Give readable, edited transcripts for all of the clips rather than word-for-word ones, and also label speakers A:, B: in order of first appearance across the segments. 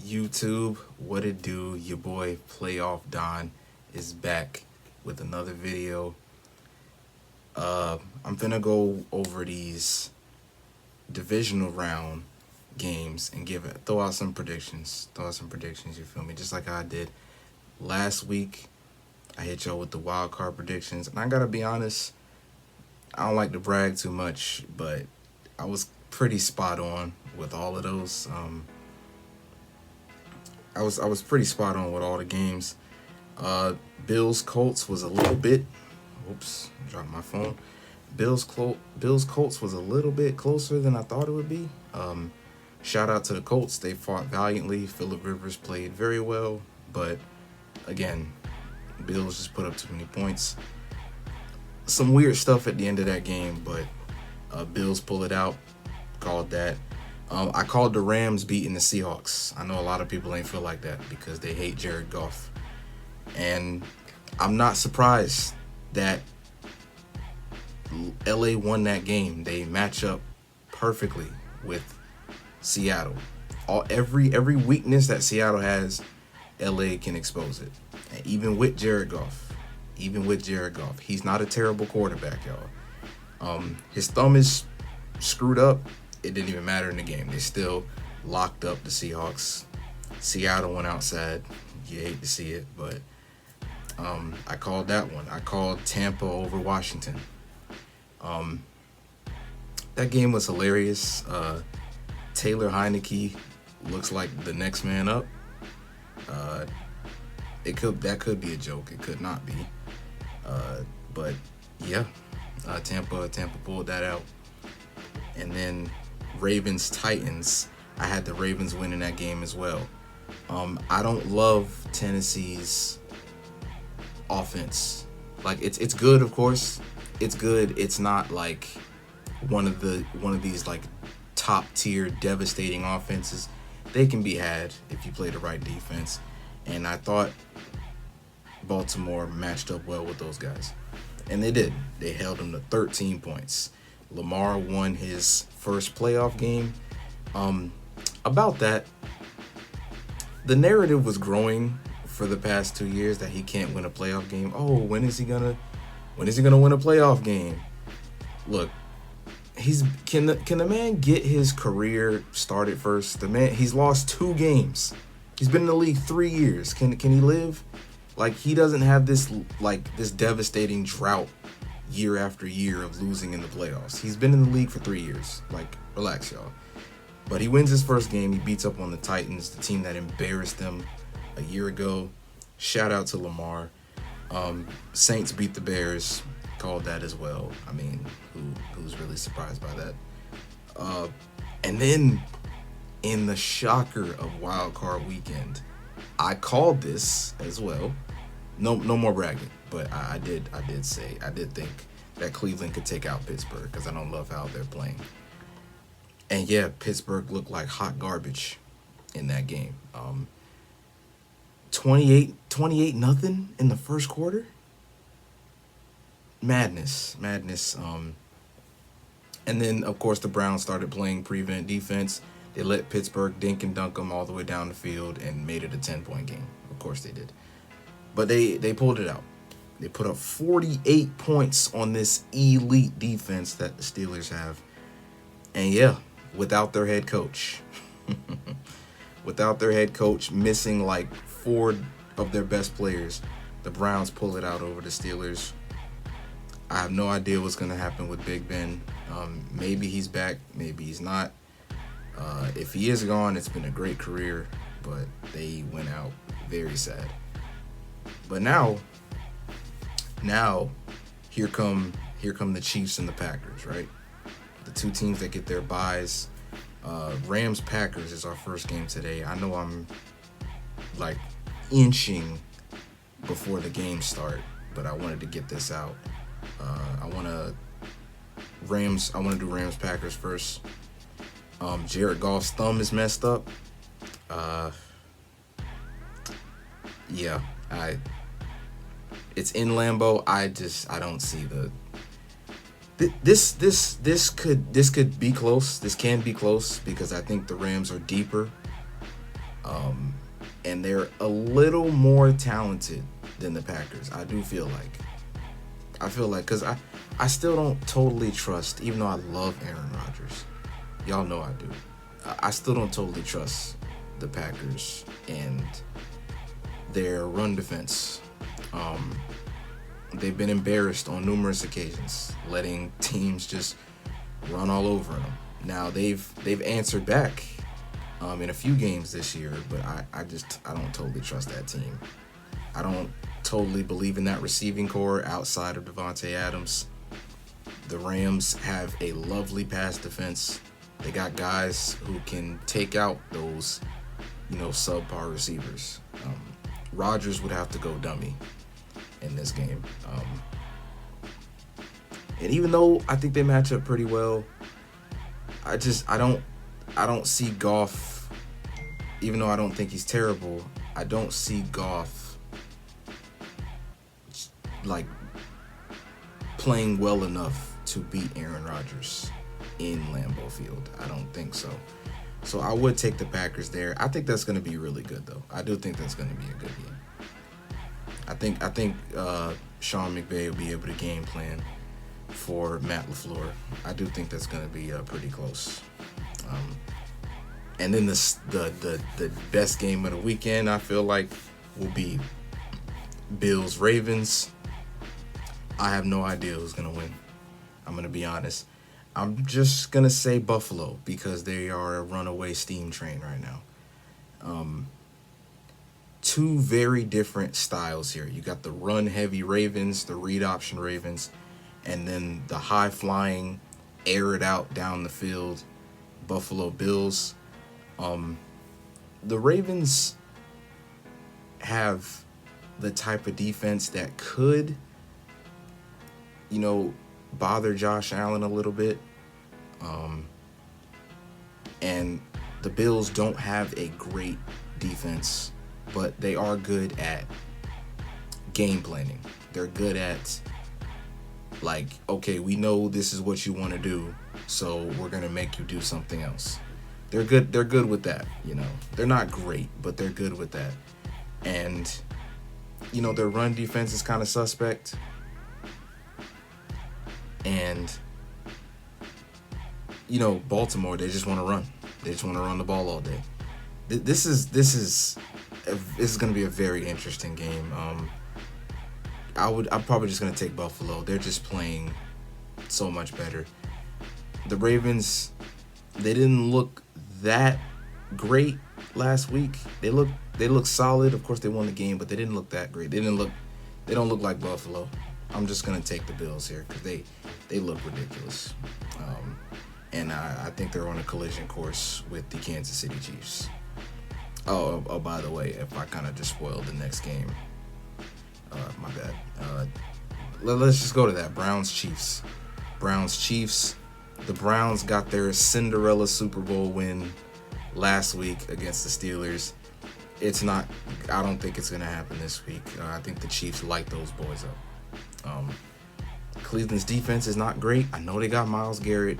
A: YouTube, what it do? Your boy Playoff Don is back with another video. I'm gonna go over these divisional round games and throw out some predictions. You feel me? Just like I did last week. I hit y'all with the wild card predictions, and I gotta be honest, I don't like to brag too much, but I was pretty spot on with all of those. I was pretty spot on with all the games. Bills Colts was a little bit. Oops, dropped my phone. Bills Colts was a little bit closer than I thought it would be. Shout out to the Colts. They fought valiantly. Phillip Rivers played very well, but again, Bills just put up too many points. Some weird stuff at the end of that game, but Bills pull it out. Called that. I called the Rams beating the Seahawks. I know a lot of people ain't feel like that because they hate Jared Goff. And I'm not surprised that LA won that game. They match up perfectly with Seattle. Every weakness that Seattle has, LA can expose it. And even with Jared Goff. He's not a terrible quarterback, y'all. His thumb is screwed up. It didn't even matter in the game. They still locked up the Seahawks. Seattle went outside. You hate to see it, but I called that one. I called Tampa over Washington. That game was hilarious. Taylor Heineke looks like the next man up. That could be a joke. It could not be. But yeah, Tampa pulled that out. And then Ravens-Titans, I had the Ravens winning that game as well. I don't love Tennessee's offense. Like it's good, of course. It's good. It's not like one of these like top tier devastating offenses. They can be had if you play the right defense. And I thought Baltimore matched up well with those guys. And they did. They held them to 13 points. Lamar won his first playoff game. About that, the narrative was growing for the past 2 years that he can't win a playoff game. Oh, when is he gonna win a playoff game? Look, can the man get his career started first? The man, he's lost 2 games. He's been in the league 3 years. Can he live? Like, he doesn't have this devastating drought year after year of losing in the playoffs. He's been in the league for 3 years. Like, relax, y'all. But he wins his first game. He beats up on the Titans, the team that embarrassed them a year ago. Shout out to Lamar. Saints beat the Bears. Called that as well. I mean, who's really surprised by that? And then in the shocker of Wild Card Weekend, I called this as well. No more bragging, but I did think that Cleveland could take out Pittsburgh because I don't love how they're playing. And yeah, Pittsburgh looked like hot garbage in that game. 28 nothing in the first quarter. Madness. And then of course the Browns started playing prevent defense. They let Pittsburgh dink and dunk them all the way down the field and made it a 10-point game. Of course they did. But they pulled it out. They put up 48 points on this elite defense that the Steelers have. And yeah, without their head coach. Missing like 4 of their best players, the Browns pull it out over the Steelers. I have no idea what's going to happen with Big Ben. Maybe he's back, maybe he's not. If he is gone, it's been a great career, but they went out very sad. But now here come the Chiefs and the Packers, right? The 2 teams that get their byes. Rams-Packers is our first game today. I know I'm like inching before the game start, but I wanted to get this out. I want to do Rams-Packers first. Jared Goff's thumb is messed up. Yeah, it's in Lambeau. I don't see this could be close. This can be close because I think the Rams are deeper And they're a little more talented than the Packers. I do feel like. Because I still don't totally trust, even though I love Aaron Rodgers. Y'all know I do. I still don't totally trust the Packers and their run defense. They've been embarrassed on numerous occasions, letting teams just run all over them. Now they've answered back in a few games this year, but I don't totally trust that team. I don't totally believe in that receiving core outside of Devontae Adams. The Rams have a lovely pass defense. They got guys who can take out those, subpar receivers. Rodgers would have to go dummy in this game. And even though I think they match up pretty well, I don't see Goff. Even though I don't think he's terrible, I don't see Goff like playing well enough to beat Aaron Rodgers in Lambeau Field. I don't think so. So I would take the Packers there. I think that's going to be really good, though. I do think that's going to be a good game. I think Sean McVay will be able to game plan for Matt LaFleur. I do think that's going to be pretty close. And then the best game of the weekend, I feel like, will be Bills-Ravens. I have no idea who's going to win. I'm going to be honest. I'm just going to say Buffalo because they are a runaway steam train right now. Two very different styles here. You got the run-heavy Ravens, the read-option Ravens, and then the high-flying, air-it-out down the field Buffalo Bills. The Ravens have the type of defense that could, bother Josh Allen a little bit. And the Bills don't have a great defense, but they are good at game planning. They're good at, okay, we know this is what you want to do, so we're going to make you do something else. They're good with that, They're not great, but they're good with that. And, their run defense is kind of suspect. And, Baltimore, they just want to run. They just want to run the ball all day. This is going to be a very interesting game. I'm probably just going to take Buffalo. They're just playing so much better. The Ravens, they didn't look that great last week. They look solid. Of course, they won the game, but they didn't look that great. They don't look like Buffalo. I'm just going to take the Bills here because they look ridiculous. And I think they're on a collision course with the Kansas City Chiefs. Oh, by the way, if I kind of just spoiled the next game, my bad. Let's just go to that. Browns-Chiefs. Browns-Chiefs. The Browns got their Cinderella Super Bowl win last week against the Steelers. I don't think it's going to happen this week. I think the Chiefs light those boys up. Cleveland's defense is not great. I know they got Myles Garrett.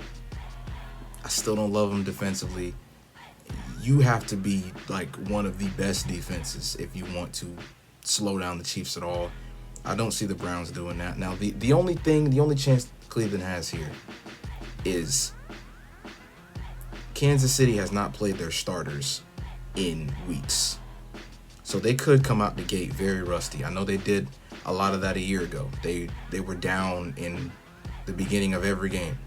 A: I still don't love them defensively. You have to be one of the best defenses if you want to slow down the Chiefs at all. I don't see the Browns doing that. Now, the only chance Cleveland has here is Kansas City has not played their starters in weeks. So they could come out the gate very rusty. I know they did a lot of that a year ago. They were down in the beginning of every game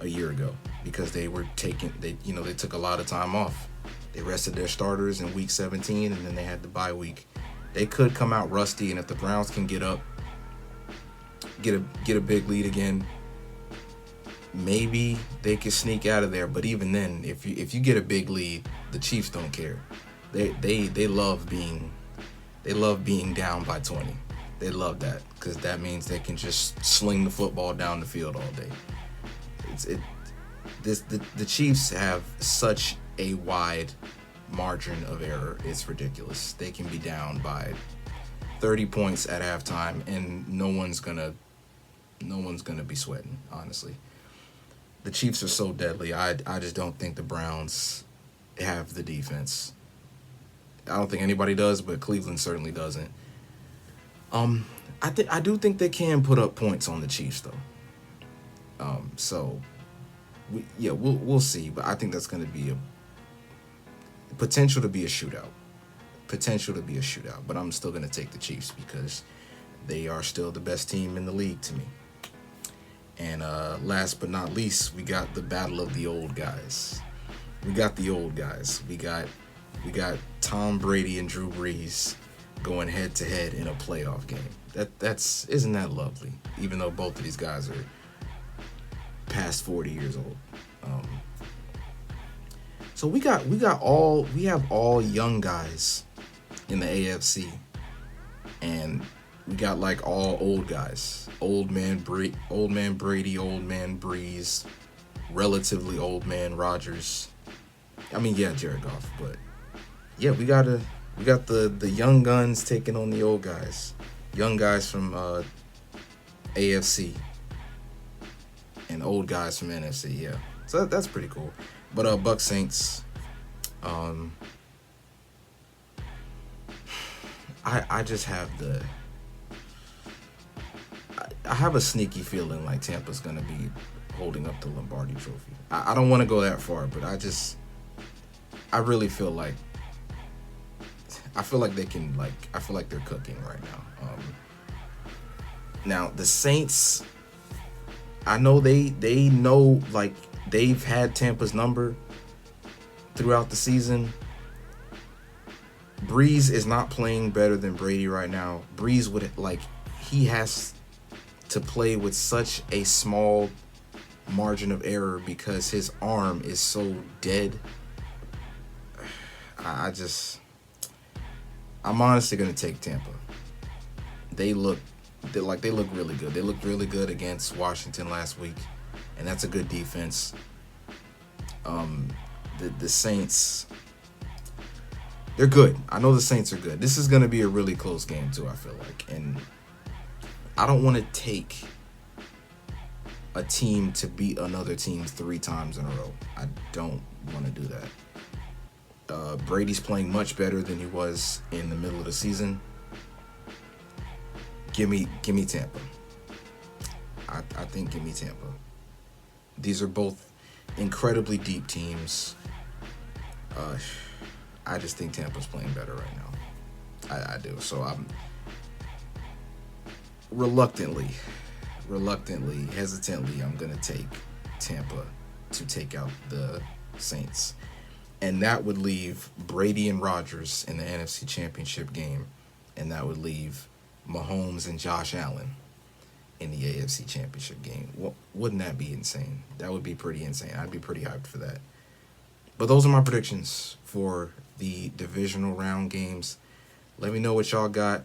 A: a year ago because they took a lot of time off. They rested their starters in week 17 and then they had the bye week. They could come out rusty, and if the Browns can get up, get a big lead again, maybe they could sneak out of there. But even then, if you get a big lead, the Chiefs don't care. They love being down by 20. They love that because that means they can just sling the football down the field all day. The Chiefs have such a wide margin of error. It's ridiculous. They can be down by 30 points at halftime, and no one's gonna be sweating. Honestly, the Chiefs are so deadly. I just don't think the Browns have the defense I don't think anybody does, but Cleveland certainly doesn't. I do think they can put up points on the Chiefs though. So we'll see, but I think that's going to be a potential to be a shootout. Potential to be a shootout, but I'm still going to take the Chiefs because they are still the best team in the league to me. And last but not least, we got the battle of the old guys. We got the old guys. We got Tom Brady and Drew Brees going head to head in a playoff game. That's isn't that lovely? Even though both of these guys are past 40 years old. So we have all young guys in the AFC, and we got like all old guys. Old man Brady, old man Breeze, relatively old man Rodgers. I mean, yeah, Jared Goff, but yeah, we got the young guns taking on the old guys. Young guys from AFC and old guys from NFC, yeah. So that's pretty cool. But Buck Saints, I just have I have a sneaky feeling like Tampa's gonna be holding up the Lombardi Trophy. I don't want to go that far, but I really feel like they can, like, I feel like they're cooking right now. Now the Saints, I know they know, like, they've had Tampa's number throughout the season. Breeze is not playing better than Brady right now. Breeze he has to play with such a small margin of error because his arm is so dead. I'm honestly gonna take Tampa. They look really good. They looked really good against Washington last week, and that's a good defense. The Saints, they're good. I know the Saints are good. This is gonna be a really close game too, I feel like, and I don't want to take a team to beat another team 3 times in a row. I don't want to do that. Brady's playing much better than he was in the middle of the season. Give me Tampa. I think give me Tampa. These are both incredibly deep teams. I just think Tampa's playing better right now. I do. So I'm hesitantly, I'm going to take Tampa to take out the Saints. And that would leave Brady and Rodgers in the NFC Championship game. And that would leave Mahomes and Josh Allen in the AFC Championship game. Wouldn't that be insane? That would be pretty insane. I'd be pretty hyped for that. But those are my predictions for the divisional round games. Let me know what y'all got.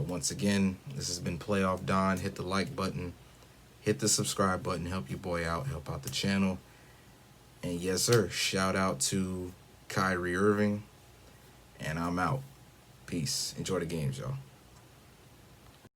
A: Once again, this has been Playoff Don. Hit the like button. Hit the subscribe button. Help your boy out. Help out the channel. And yes, sir, shout out to Kyrie Irving. And I'm out. Peace. Enjoy the games, y'all.